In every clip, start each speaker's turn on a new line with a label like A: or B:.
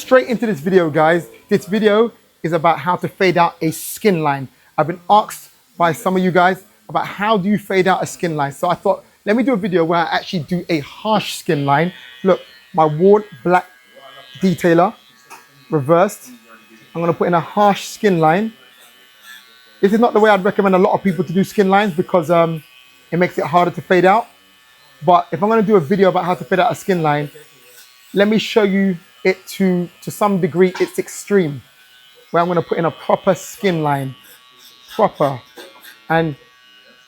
A: straight into this video, guys. This video is about how to fade out a skin line. I've been asked by some of you guys about how do you fade out a skin line. So I thought, let me do a video where I actually do a harsh skin line. Look, my worn black detailer, reversed. I'm gonna put in a harsh skin line. This is not the way I'd recommend a lot of people to do skin lines because it makes it harder to fade out. But if I'm gonna do a video about how to fade out a skin line, let me show you it to some degree, its extreme, where I'm gonna put in a proper skin line, proper. And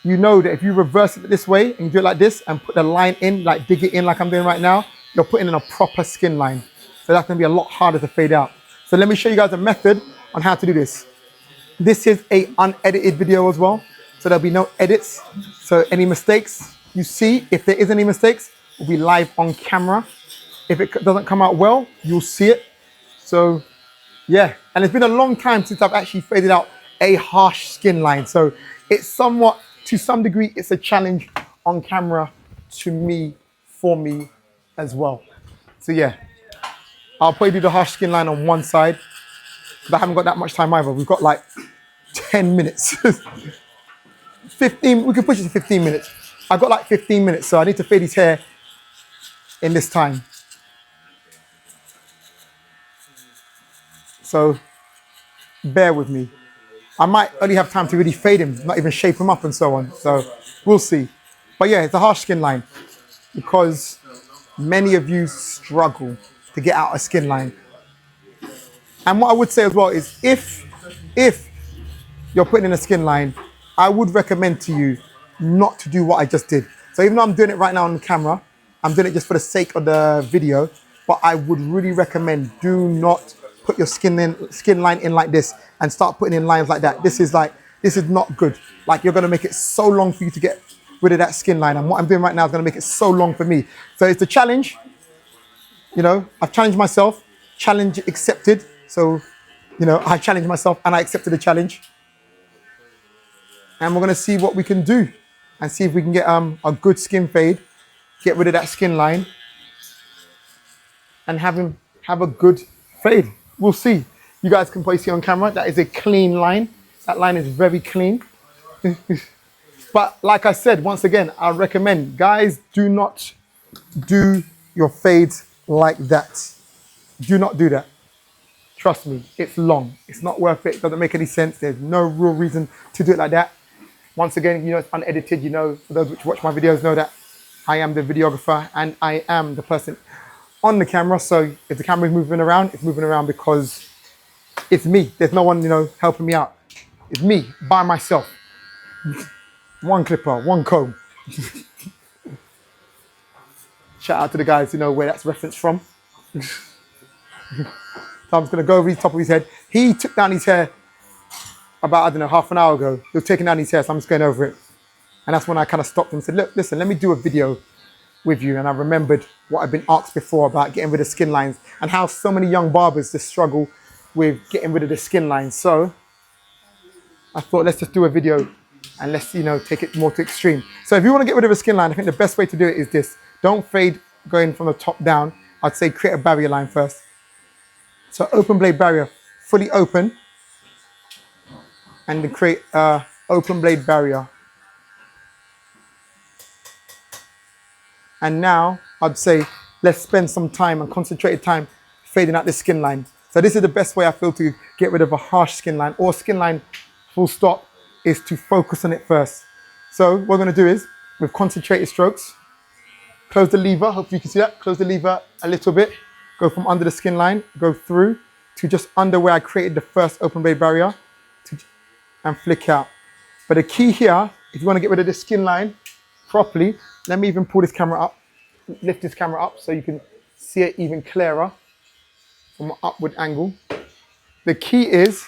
A: you know that if you reverse it this way and you do it like this and put the line in, like dig it in like I'm doing right now, you're putting in a proper skin line. So that's gonna be a lot harder to fade out. So let me show you guys a method on how to do this. This is a unedited video as well, so there'll be no edits. So any mistakes you see, if there is any mistakes, will be live on camera. If it doesn't come out well, you'll see it. So yeah, and it's been a long time since I've actually faded out a harsh skin line. So it's somewhat, to some degree, it's a challenge on camera to me, for me as well. So yeah, I'll probably do the harsh skin line on one side, but I haven't got that much time either. We've got like 10 minutes. 15, we can push it to 15 minutes. I've got like 15 minutes, so I need to fade his hair in this time. So bear with me. I might only have time to really fade him, not even shape him up and so on. So we'll see. But yeah, it's a harsh skin line because many of you struggle to get out a skin line. And what I would say as well is if you're putting in a skin line, I would recommend to you not to do what I just did. So even though I'm doing it right now on the camera, I'm doing it just for the sake of the video, but I would really recommend do not put your skin line in like this and start putting in lines like that. This is not good. Like, you're gonna make it so long for you to get rid of that skin line. And what I'm doing right now is gonna make it so long for me. So it's a challenge. You know, I've challenged myself, challenge accepted. So, you know, I challenged myself and I accepted the challenge. And we're gonna see what we can do and see if we can get a good skin fade, get rid of that skin line and have a good fade. We'll see. You guys can probably see on camera, that is a clean line. That line is very clean. But like I said, once again, I recommend, guys, do not do your fades like that. Do not do that. Trust me, it's long. It's not worth it. It doesn't make any sense. There's no real reason to do it like that. Once again, you know, it's unedited. You know, for those which watch my videos know that I am the videographer and I am the person on the camera. So if the camera is moving around, it's moving around because it's me. There's no one, you know, helping me out. It's me by myself. One clipper, one comb. Shout out to the guys who know where that's referenced from. So I'm just gonna go over the top of his head. He took down his hair about, I don't know, half an hour ago. He was taking down his hair, so I'm just going over it. And that's when I kind of stopped him and said, look, listen, let me do a video with you. And I remembered what I've been asked before about getting rid of skin lines and how so many young barbers just struggle with getting rid of the skin lines. So I thought, let's just do a video and let's, you know, take it more to extreme. So if you want to get rid of a skin line, I think the best way to do it is this. Don't fade going from the top down. I'd say create a barrier line first. So open blade barrier, fully open, and then create an open blade barrier. And now I'd say, let's spend some time and concentrated time fading out this skin line. So this is the best way I feel to get rid of a harsh skin line or skin line full stop, is to focus on it first. So what we're gonna do is, with concentrated strokes, close the lever, hopefully you can see that, close the lever a little bit, go from under the skin line, go through to just under where I created the first open blade barrier, and flick out. But the key here, if you want to get rid of the skin line properly, let me even pull this camera up, lift this camera up so you can see it even clearer from an upward angle. The key is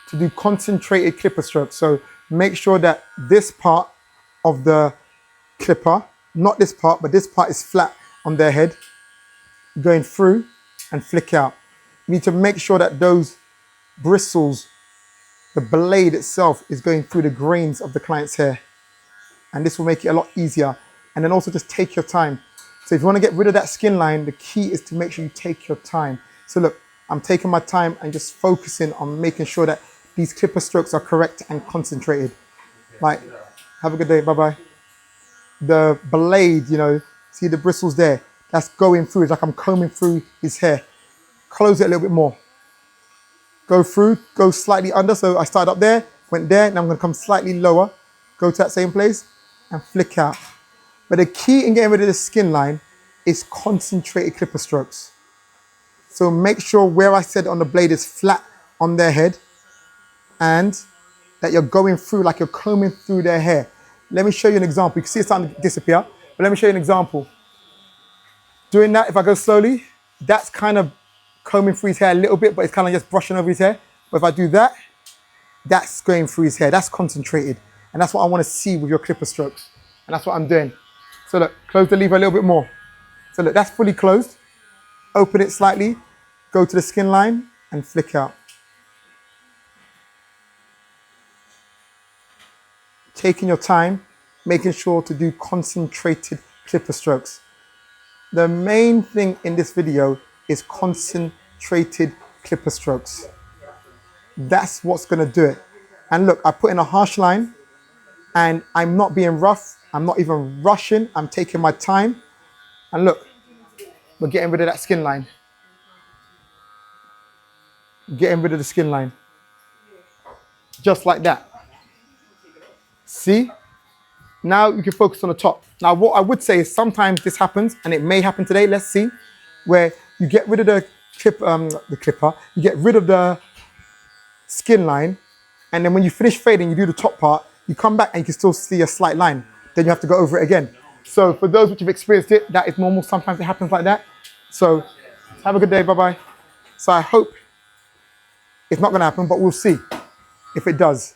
A: to do concentrated clipper strokes. So make sure that this part of the clipper, not this part, but this part is flat on their head, going through and flick out. You need to make sure that those bristles, the blade itself, is going through the grains of the client's hair. And this will make it a lot easier. And then also just take your time. So if you want to get rid of that skin line, the key is to make sure you take your time. So look, I'm taking my time and just focusing on making sure that these clipper strokes are correct and concentrated. Like, have a good day, bye-bye. The blade, you know, see the bristles there? That's going through. It's like I'm combing through his hair. Close it a little bit more. Go through, go slightly under. So I started up there, went there, and I'm going to come slightly lower. Go to that same place and flick out. But the key in getting rid of the skin line is concentrated clipper strokes. So make sure where I said on the blade is flat on their head and that you're going through like you're combing through their hair. Let me show you an example. You can see it's starting to disappear, but let me show you an example. Doing that, if I go slowly, that's kind of combing through his hair a little bit, but it's kind of just brushing over his hair. But if I do that, that's going through his hair. That's concentrated. And that's what I want to see with your clipper strokes. And that's what I'm doing. So look, close the lever a little bit more. So look, that's fully closed. Open it slightly, go to the skin line and flick out. Taking your time, making sure to do concentrated clipper strokes. The main thing in this video is concentrated clipper strokes. That's what's gonna do it. And look, I put in a harsh line and I'm not being rough. I'm not even rushing. I'm taking my time. And look, we're getting rid of that skin line. Getting rid of the skin line. Just like that. See? Now you can focus on the top. Now what I would say is sometimes this happens, and it may happen today, let's see, where you get rid of the clipper, you get rid of the skin line, and then when you finish fading, you do the top part, you come back and you can still see a slight line. Then you have to go over it again. So for those which have experienced it, that is normal. Sometimes it happens like that. So have a good day, bye-bye. So I hope it's not gonna happen, but we'll see if it does.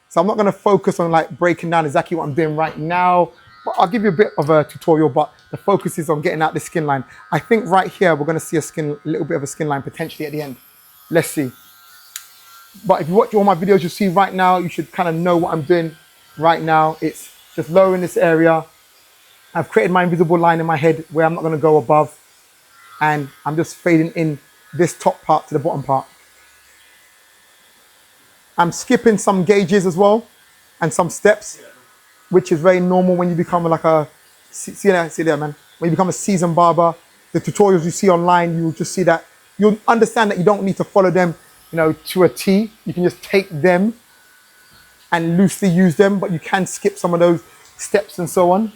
A: So I'm not gonna focus on like breaking down exactly what I'm doing right now, but I'll give you a bit of a tutorial, but the focus is on getting out the skin line. I think right here, we're gonna see a little bit of a skin line potentially at the end. Let's see. But if you watch all my videos, you'll see right now, you should kind of know what I'm doing right now. It's just lowering this area. I've created my invisible line in my head where I'm not gonna go above, and I'm just fading in this top part to the bottom part. I'm skipping some gauges as well and some steps, which is very normal when you become like a, see there, man. When you become a seasoned barber, the tutorials you see online, you'll just see that, you'll understand that you don't need to follow them, you know, to a T. You can just take them and loosely use them, but you can skip some of those steps and so on.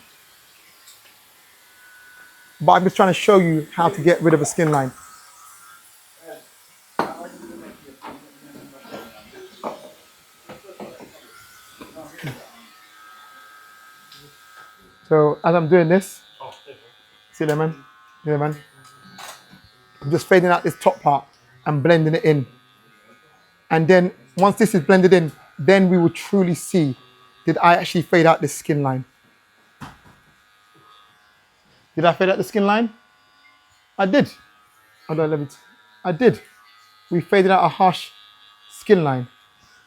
A: But I'm just trying to show you how to get rid of a skin line. So as I'm doing this, see there, man? Yeah, man. I'm just fading out this top part and blending it in. And then once this is blended in, then we will truly see, did I actually fade out this skin line? Did I fade out the skin line? I did. I did. We faded out a harsh skin line.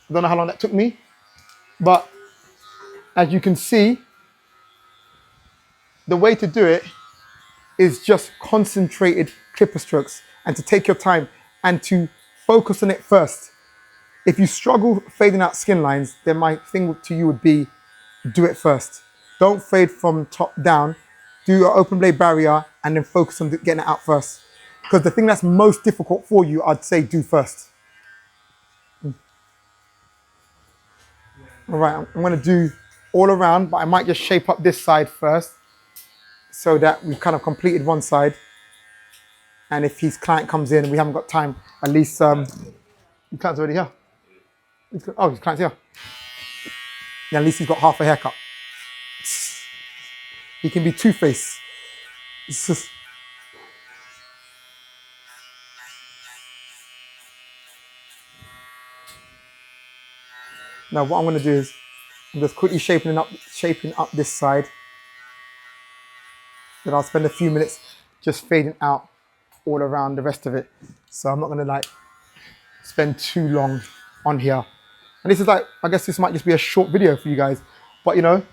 A: I don't know how long that took me, but as you can see, the way to do it is just concentrated clipper strokes and to take your time and to focus on it first. If you struggle fading out skin lines, then my thing to you would be, do it first. Don't fade from top down. Do your open blade barrier and then focus on getting it out first. Because the thing that's most difficult for you, I'd say do first. All right, I'm gonna do all around, but I might just shape up this side first so that we've kind of completed one side. And if his client comes in and we haven't got time, at least, your client's already here. Oh, his client's here. Yeah, at least he's got half a haircut. He can be two-faced. Now what I'm going to do is I'm just quickly shaping up this side. Then I'll spend a few minutes just fading out all around the rest of it. So I'm not going to like spend too long on here. And this is like, I guess this might just be a short video for you guys, but you know,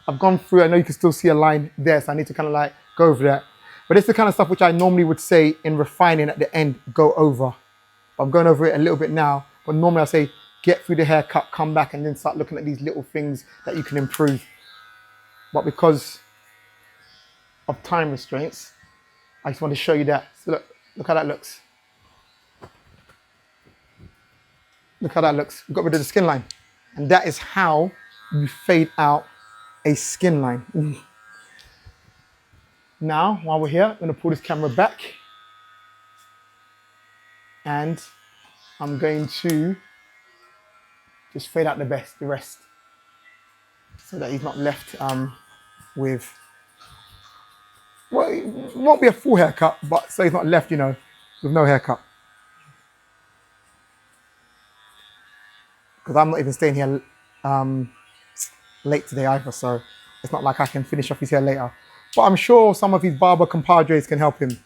A: I've gone through, I know you can still see a line there, so I need to kind of like go over that. But it's the kind of stuff which I normally would say in refining at the end, go over. I'm going over it a little bit now, but normally I say, get through the haircut, come back, and then start looking at these little things that you can improve. But because of time restraints, I just want to show you that. So look how that looks. Look how that looks. We got rid of the skin line. And that is how you fade out a skin line. Now, while we're here, I'm going to pull this camera back. And I'm going to just fade out the rest. So that he's not left with, well, it won't be a full haircut, but so he's not left, you know, with no haircut. Because I'm not even staying here late today either, so it's not like I can finish off his hair later. But I'm sure some of his barber compadres can help him.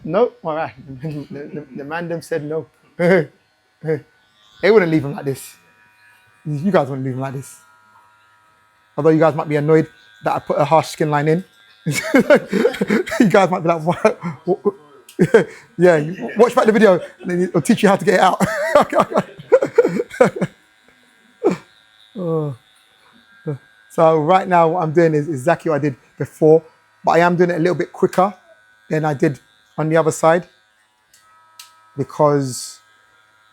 A: No, all right. The man them said no. They wouldn't leave him like this. You guys wouldn't leave him like this. Although you guys might be annoyed that I put a harsh skin line in. You guys might be like, what? Yeah, watch back the video and then it'll teach you how to get it out. So right now what I'm doing is exactly what I did before, but I am doing it a little bit quicker than I did on the other side. Because,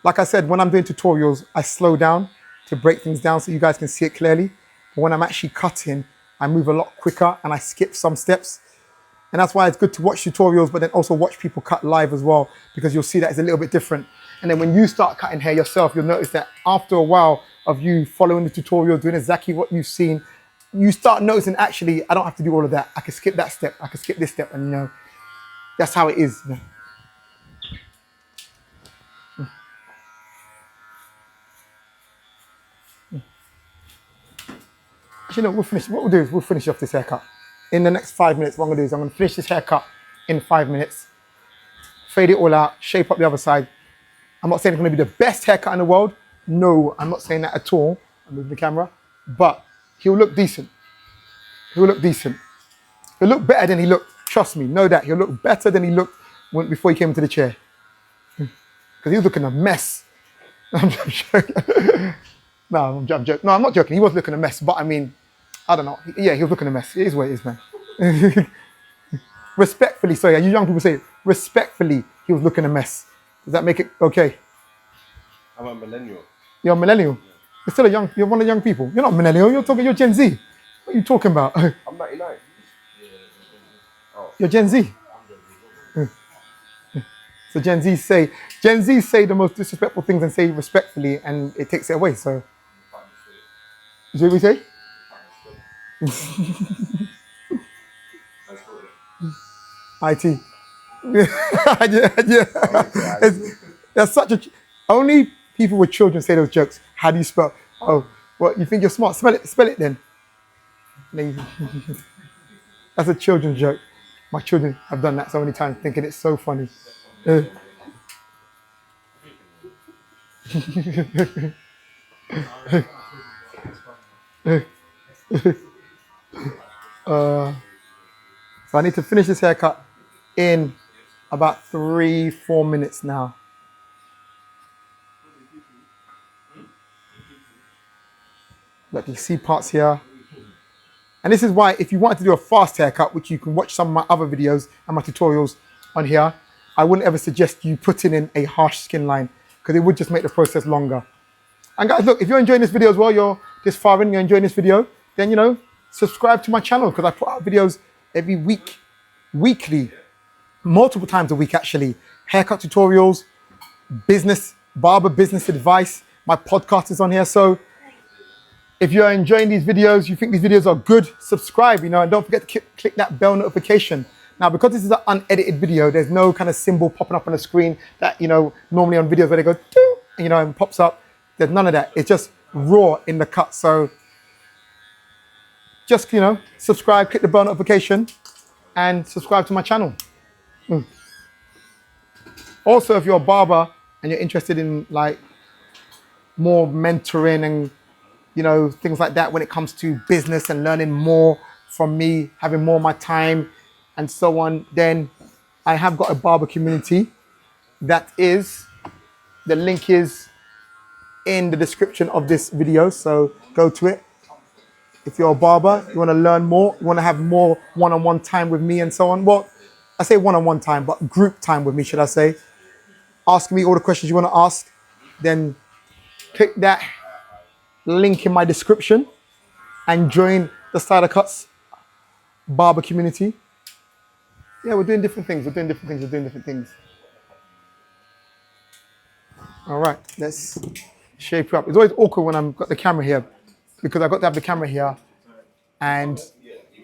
A: like I said, when I'm doing tutorials, I slow down to break things down so you guys can see it clearly. But when I'm actually cutting, I move a lot quicker and I skip some steps. And that's why it's good to watch tutorials, but then also watch people cut live as well, because you'll see that it's a little bit different. And then when you start cutting hair yourself, you'll notice that after a while of you following the tutorial, doing exactly what you've seen, you start noticing, actually, I don't have to do all of that. I can skip that step. I can skip this step. And, you know, that's how it is. You know. Actually, no, we'll finish. What we'll do is we'll finish off this haircut. In the next 5 minutes, what I'm going to do is I'm going to finish this haircut in 5 minutes, fade it all out, shape up the other side. I'm not saying it's going to be the best haircut in the world. No, I'm not saying that at all. I'm moving the camera. But he'll look decent. He'll look decent. He'll look better than he looked. Trust me, know that. He'll look better than he looked before he came into the chair. Because he was looking a mess. I'm joking. No, I'm joking. No, I'm not joking. He was looking a mess. But I mean, I don't know. Yeah, he was looking a mess. It is what it is, man. Respectfully, sorry, you young people say it. Respectfully, he was looking a mess. Does that make it okay?
B: I'm a millennial.
A: You're a millennial? Yeah. You're still you're one of the young people. You're not millennial, you're Gen Z. What are you talking about?
B: I'm 99.
A: Oh. You're Gen Z? So Gen Z say the most disrespectful things and say respectfully, and it takes it away, so. Is that what we say? IT. Yeah. That's such a... Only people with children say those jokes. How do you spell? Oh, what, you think you're smart? Spell it then. That's a children's joke. My children have done that so many times, thinking it's so funny. So I need to finish this haircut in about 3-4 minutes now. Look, you see parts here. And this is why, if you wanted to do a fast haircut, which you can watch some of my other videos and my tutorials on here, I wouldn't ever suggest you putting in a harsh skin line, because it would just make the process longer. And guys, look, if you're enjoying this video as well, you're this far in, you're enjoying this video, then, you know, subscribe to my channel, because I put out videos every week, weekly, multiple times a week actually. Haircut tutorials, barber business advice. My podcast is on here. So if you're enjoying these videos, you think these videos are good, subscribe, you know, and don't forget to click that bell notification. Now, because this is an unedited video, there's no kind of symbol popping up on the screen that, you know, normally on videos where they go, you know, and pops up. There's none of that. It's just raw in the cut. So just, you know, subscribe, click the bell notification, and subscribe to my channel. Also, if you're a barber and you're interested in like more mentoring and, you know, things like that when it comes to business and learning more from me, having more of my time, and so on, then I have got a barber community that is, the link is in the description of this video. So go to it. If you're a barber, you want to learn more, you want to have more one-on-one time with me and so on. Well, I say one-on-one time, but group time with me, should I say. Ask me all the questions you want to ask. Then click that link in my description and join the Slidercuts barber community. Yeah, we're doing different things. We're doing different things. All right, let's shape you up. It's always awkward when I've got the camera here because I've got to have the camera here and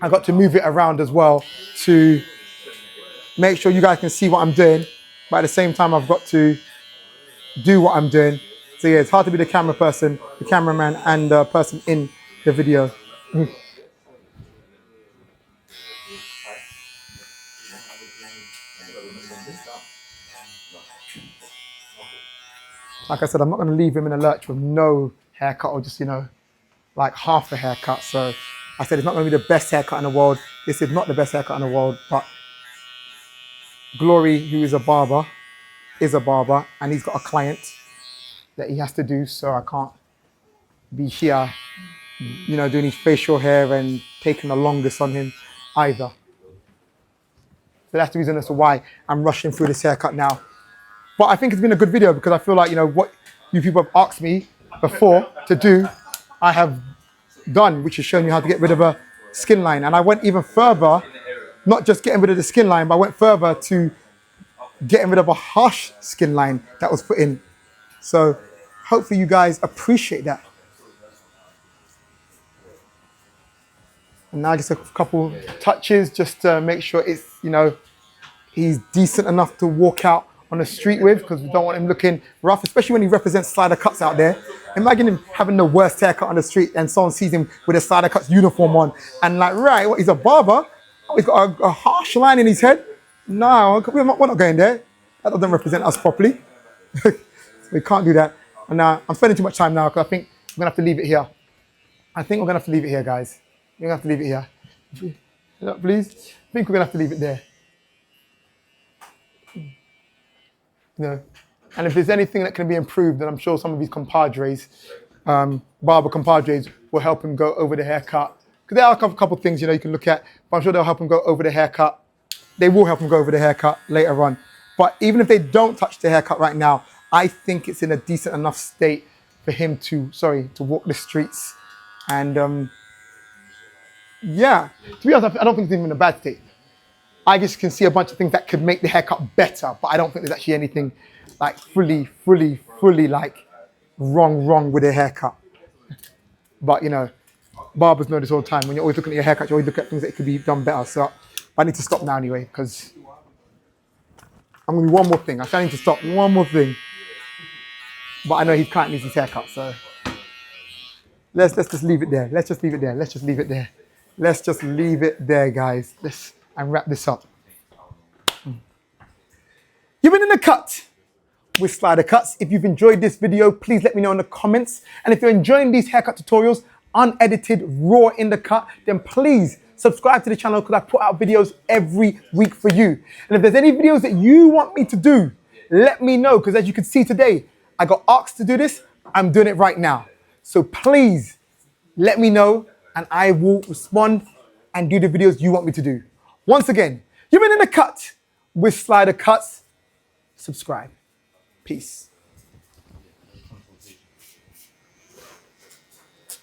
A: I got to move it around as well to make sure you guys can see what I'm doing. But at the same time, I've got to do what I'm doing. So yeah, it's hard to be the camera person, the cameraman, and the person in the video. Like I said, I'm not going to leave him in a lurch with no haircut or just, you know, like half a haircut. So I said it's not going to be the best haircut in the world. This is not the best haircut in the world, but Glory, who is a barber, and he's got a client that he has to do. So I can't be here, you know, doing his facial hair and taking the longest on him either. So that's the reason as to why I'm rushing through this haircut now. But I think it's been a good video because I feel like, you know, what you people have asked me before to do, I have done, which is showing you how to get rid of a skin line. And I went even further, not just getting rid of the skin line, but I went further to getting rid of a harsh skin line that was put in. So hopefully you guys appreciate that. And now just a couple touches just to make sure it's, you know, he's decent enough to walk out on the street with, because we don't want him looking rough, especially when he represents Slidercuts out there. Imagine him having the worst haircut on the street and someone sees him with a Slidercuts uniform on and like, right, what, he's a barber? Oh, he's got a harsh line in his head? No, we're not going there. That doesn't represent us properly. We can't do that. And I'm spending too much time now because I think we're going to have to leave it here. I think we're going to have to leave it here, guys. We're going to have to leave it here. Please? I think we're going to have to leave it there. No. And if there's anything that can be improved, then I'm sure some of these compadres, barber compadres, will help him go over the haircut. Because there are a couple of things, you know, you can look at, but I'm sure they'll help him go over the haircut. They will help him go over the haircut later on. But even if they don't touch the haircut right now, I think it's in a decent enough state for him to walk the streets. And yeah, to be honest, I don't think it's even in a bad state. I just can see a bunch of things that could make the haircut better, but I don't think there's actually anything like fully like wrong with the haircut. But you know, barbers know this all the time. When you're always looking at your haircut, you always look at things that could be done better. So I need to stop now anyway, because I'm gonna do one more thing. I need to stop one more thing. But I know he can't miss his haircut, so let's just leave it there. Let's just leave it there. Let's just leave it there. Let's just leave it there, guys. And wrap this up. You've been in the cut with Slidercuts. If you've enjoyed this video, please let me know in the comments. And if you're enjoying these haircut tutorials, unedited, raw in the cut, then please subscribe to the channel because I put out videos every week for you. And if there's any videos that you want me to do, let me know, because as you can see today, I got asked to do this. I'm doing it right now. So please let me know and I will respond and do the videos you want me to do. Once again, you've been in the cut with Slidercuts. Subscribe. Peace.